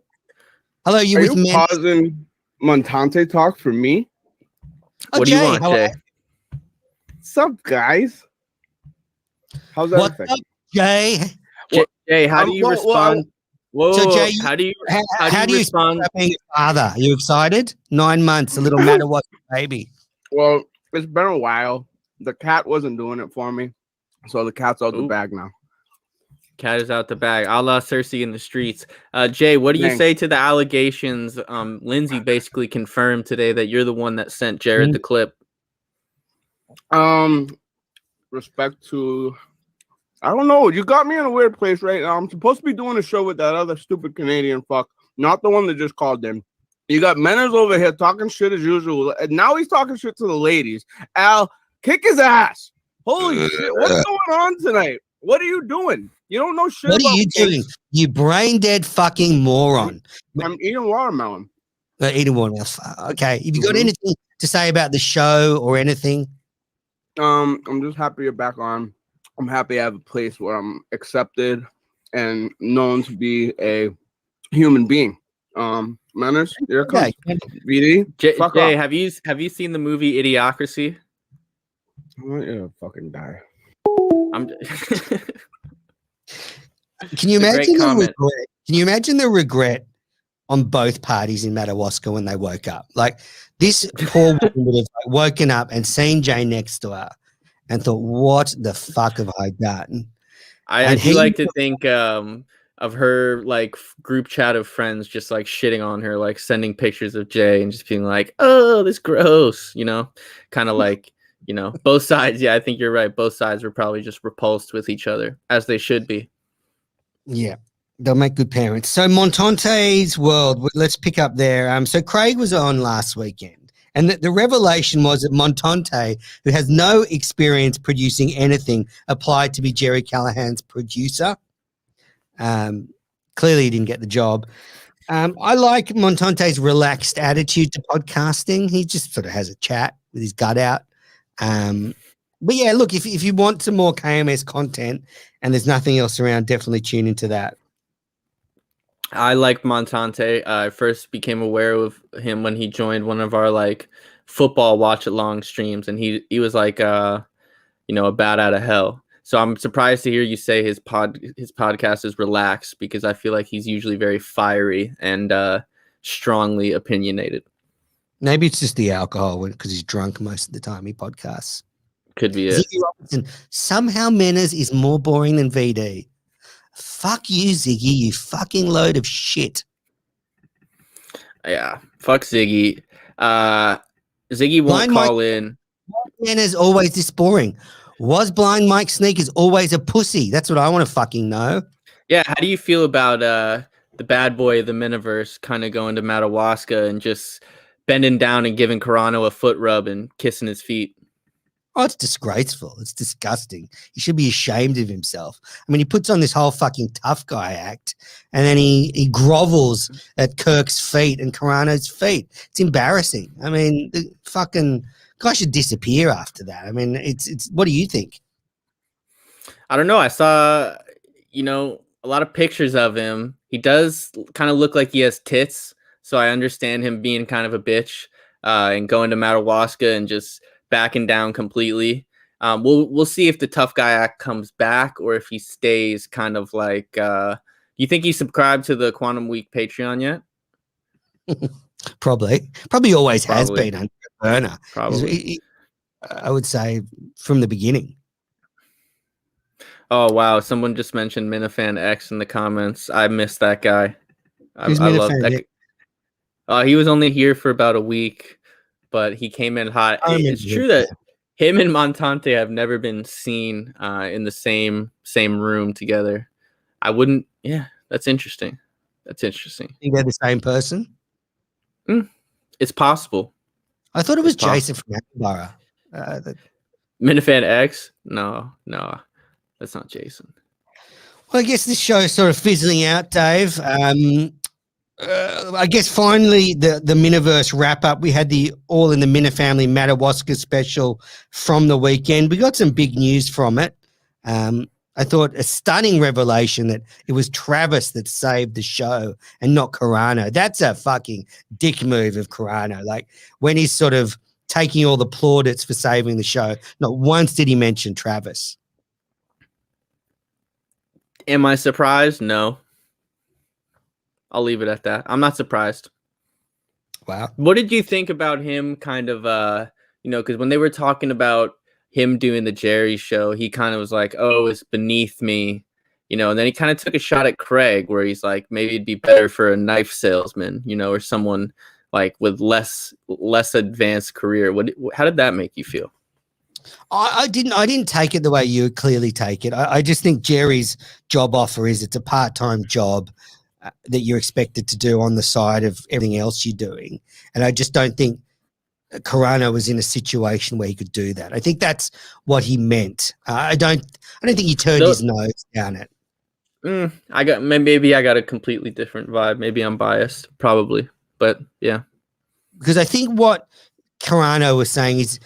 Hello, you Are with you me? pausing Montante talk for me? What do you want, Jay? What's up, guys? How's What's everything? up, Jay? Jay, how do you respond? Whoa, so Jay, how do you respond? Being a father, are you excited? 9 months, a little Madawaska baby. Well, it's been a while. The cat wasn't doing it for me, so the cat's out the bag now. Cat is out the bag, a la Cersei in the streets. Jay, what do you Thanks. say to the allegations? Lindsay basically confirmed today that you're the one that sent Jared the clip. Respect to, I don't know. You got me in a weird place right now. I'm supposed to be doing a show with that other stupid Canadian fuck, not the one that just called in. You got Menace over here talking shit as usual, and now he's talking shit to the ladies. Al, kick his ass. Holy shit, what's going on tonight? What are you doing? You don't know shit What about are you kids. doing? You brain dead fucking moron. I'm eating watermelon. Eating watermelon. Okay. Have you got Mhm. anything to say about the show or anything? I'm just happy you're back on. I'm happy I have a place where I'm accepted and known to be a human being. Menace, here it comes. Okay. VD, Jay, fuck off. have you seen the movie Idiocracy? I want you to fucking die. I'm. Can you It's a great imagine the comment. regret? Can you imagine the regret on both parties in Madawaska when they woke up? Like this poor woman would have woken up and seen Jay next to her and thought, "What the fuck have I done?" I And do he- like to think of her like group chat of friends just like shitting on her, like sending pictures of Jay and just being like, "Oh, this gross," kind of like, both sides. Yeah, I think you're right. Both sides were probably just repulsed with each other, as they should be. Yeah, they'll make good parents. So Montante's world. Let's pick up there. So Craig was on last weekend, and the revelation was that Montante, who has no experience producing anything, applied to be Jerry Callahan's producer. Clearly, he didn't get the job. I like Montante's relaxed attitude to podcasting. He just sort of has a chat with his gut out. But yeah, look, if you want some more KMS content and there's nothing else around, definitely tune into that. I like Montante. I first became aware of him when he joined one of our like football watch along streams, and he was like a bat out of hell. So I'm surprised to hear you say his podcast is relaxed, because I feel like he's usually very fiery and strongly opinionated. Maybe it's just the alcohol because he's drunk most of the time he podcasts. Could be it. Ziggy Robinson, somehow Menas is more boring than VD. Fuck you, Ziggy, you fucking load of shit. Yeah, fuck Ziggy. Ziggy won't Blind Mike- call in. Menas always this boring. Was Blind Mike Sneakers always a pussy? That's what I want to fucking know. Yeah, how do you feel about the bad boy of the Miniverse kind of going to Madawaska and just bending down and giving Carano a foot rub and kissing his feet? Oh, it's disgraceful. It's disgusting. He should be ashamed of himself. I mean, he puts on this whole fucking tough guy act, and then he grovels at Kirk's feet and Carano's feet. It's embarrassing. I mean, the fucking guy should disappear after that. I mean, it's. What do you think? I don't know. I saw, a lot of pictures of him. He does kind of look like he has tits, so I understand him being kind of a bitch and going to Madawaska and just backing down completely. We'll see if the tough guy act comes back or if he stays kind of like. You think he subscribed to the Quantum Week Patreon yet? Probably always has Probably. been under a burner. Probably. I would say from the beginning. Oh wow! Someone just mentioned Minifan X in the comments. I missed that guy. I Who's love Minifan that. X? He was only here for about a week, but he came in hot. I remember It's true him, that him and Montante have never been seen in the same room together. I wouldn't. Yeah, that's interesting. That's interesting. Think they're the same person? It's possible. I thought it was It's possible. Jason from Attenborough. Minifan X? No, that's not Jason. Well, I guess this show is sort of fizzling out, Dave. I guess finally the Miniverse wrap up. We had the All in the Mina Family Madawaska special from the weekend. We got some big news from it. I thought a stunning revelation that it was Travis that saved the show and not Carano. That's a fucking dick move of Carano. Like when he's sort of taking all the plaudits for saving the show, not once did he mention Travis. Am I surprised? No. I'll leave it at that. I'm not surprised. Wow. What did you think about him kind of, because when they were talking about him doing the Jerry show, he kind of was like, oh, it's beneath me and then he kind of took a shot at Craig, where he's like, maybe it'd be better for a knife salesman, or someone like with less advanced career. How did that make you feel? I didn't take it the way you clearly take it. I just think Jerry's job offer is it's a part-time job that you're expected to do on the side of everything else you're doing. And I just don't think Carano was in a situation where he could do that. I think that's what he meant. I don't think he turned his nose down it. Maybe I got a completely different vibe. Maybe I'm biased, probably, but yeah. Because I think what Carano was saying is,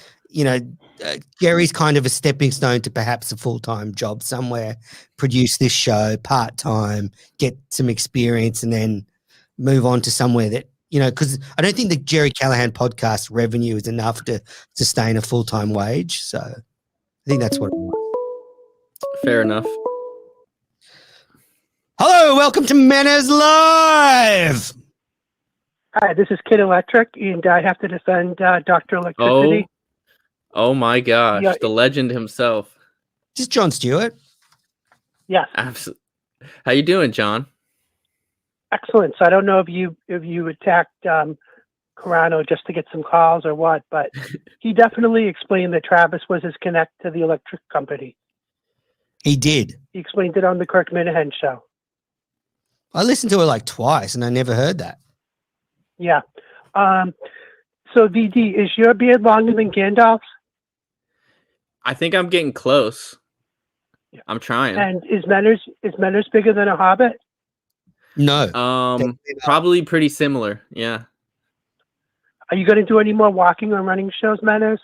Jerry's kind of a stepping stone to perhaps a full-time job somewhere, produce this show part-time, get some experience, and then move on to somewhere that, because I don't think the Jerry Callahan podcast revenue is enough to sustain a full-time wage. So I think that's what it was. Fair enough. Hello, welcome to Manners Live. Hi, this is Kid Electric, and I have to defend Dr. Electricity. Oh my gosh, Yeah. the legend himself. Just Jon Stewart. Yes, Absolutely. How you doing, John? excellent. So I don't know if you attacked Carano just to get some calls or what, but he definitely explained that Travis was his connect to the electric company. He did. He explained it on the Kirk Minahan show. I listened to it like twice, and I never heard that. Yeah. So VD, is your beard longer than Gandalf's? I think I'm getting close. Yeah. I'm trying. And is Menners bigger than a Hobbit? No. Probably pretty similar. Yeah. Are you going to do any more walking or running shows, Menners?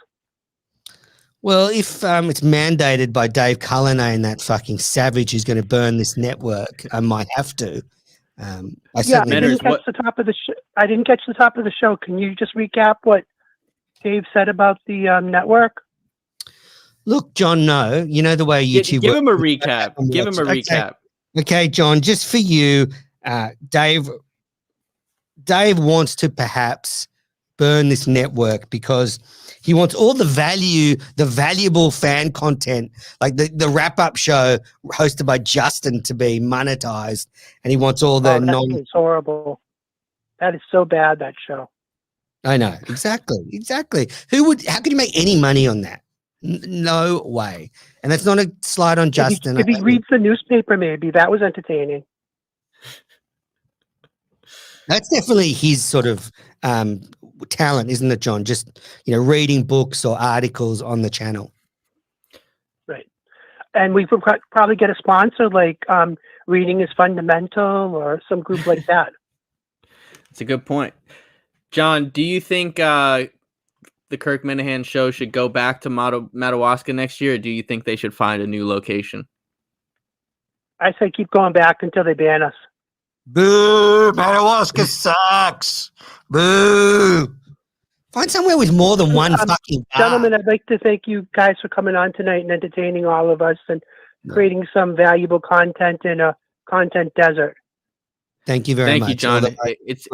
Well, if it's mandated by Dave Cullinane, that fucking savage who's going to burn this network, I might have to. I Manners, didn't catch the top of the I didn't catch the top of the show. Can you just recap what Dave said about the network? Look, John, no. You know the way YouTube Give him a works. recap. Give him a Okay. recap. Okay, John, just for you, Dave wants to perhaps burn this network because he wants all the valuable fan content, like the wrap-up show hosted by Justin, to be monetized, and he wants all the That is horrible. That is so bad, that show. I know, exactly. How could you make any money on that? No way. And that's not a slide on Justin. If he reads the newspaper, maybe that was entertaining. That's definitely his sort of talent, isn't it, John? Just, reading books or articles on the channel. Right. And we could probably get a sponsor like Reading is Fundamental or some group like that. It's a good point. John, do you think the Kirk Minahan show should go back to Madawaska next year, or do you think they should find a new location? I say keep going back until they ban us. Boo! Madawaska sucks. Boo! Find somewhere with more than one fucking bar. Gentlemen, I'd like to thank you guys for coming on tonight and entertaining all of us and creating some valuable content in a content desert. Thank you very much. Thank you, John. It's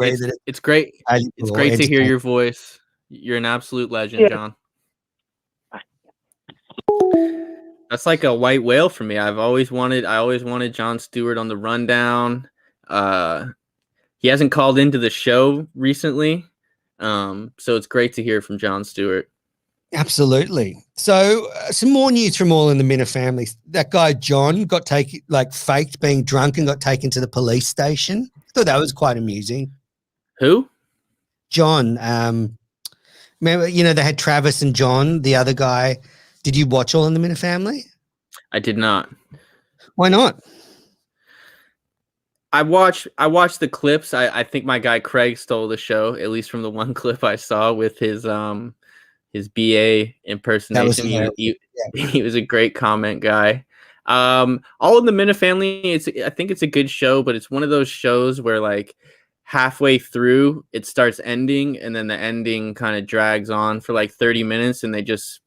great. It's great to hear your voice. You're an absolute legend, Yeah. John. That's like a white whale for me. I always wanted Jon Stewart on the rundown. He hasn't called into the show recently. So it's great to hear from Jon Stewart. Absolutely. So some more news from All in the Minute family. That guy John got faked being drunk and got taken to the police station. I thought that was quite amusing. Who? John. Remember, they had Travis and John, the other guy. Did you watch All in the Minute family? I did not. Why not? I watched the clips. I think my guy Craig stole the show, at least from the one clip I saw with his BA impersonation. He was a great comment guy. All in the Minute family, I think it's a good show, but it's one of those shows where like halfway through it starts ending, and then the ending kind of drags on for like 30 minutes, and they just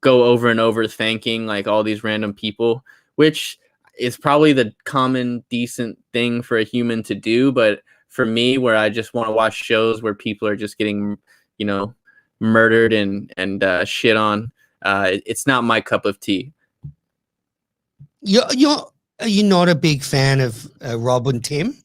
go over and over thanking like all these random people, which is probably the common decent thing for a human to do. But for me, where I just want to watch shows where people are just getting, murdered and shit on, it's not my cup of tea. You're Are you not a big fan of Rob and Tim?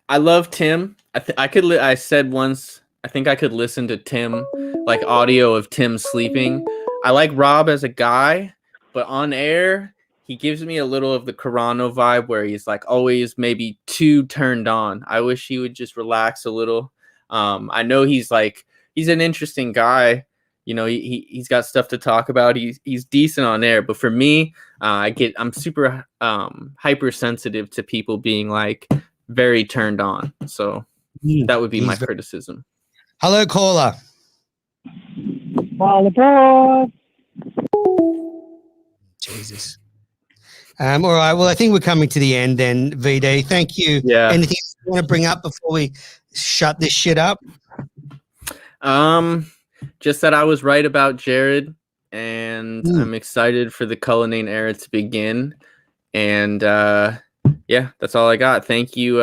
I love Tim. I said once, I think I could listen to Tim, like audio of Tim sleeping. I like Rob as a guy, but on air, he gives me a little of the Carano vibe where he's like always maybe too turned on. I wish he would just relax a little. I know he's an interesting guy. You know, he's got stuff to talk about. He's decent on air, but for me, I'm super hypersensitive to people being like very turned on. So that would be my criticism. Hello, caller. All aboard. Jesus. All right. Well, I think we're coming to the end then, VD. Thank you. Yeah. Anything you want to bring up before we shut this shit up? Just that I was right about Jared, and I'm excited for the Cullinane era to begin. And yeah, that's all I got. Thank you,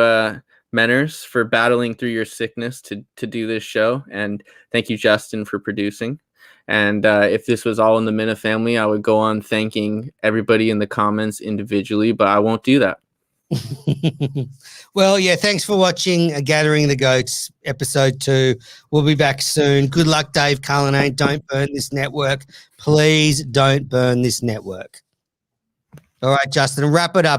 Menners, for battling through your sickness to do this show, and thank you, Justin, for producing. And if this was all in the Minna family, I would go on thanking everybody in the comments individually, but I won't do that. Well, yeah, thanks for watching Gathering the Goats episode 2. We'll be back soon. Good luck, Dave Cullinane. Don't burn this network. Please don't burn this network. All right, Justin, wrap it up.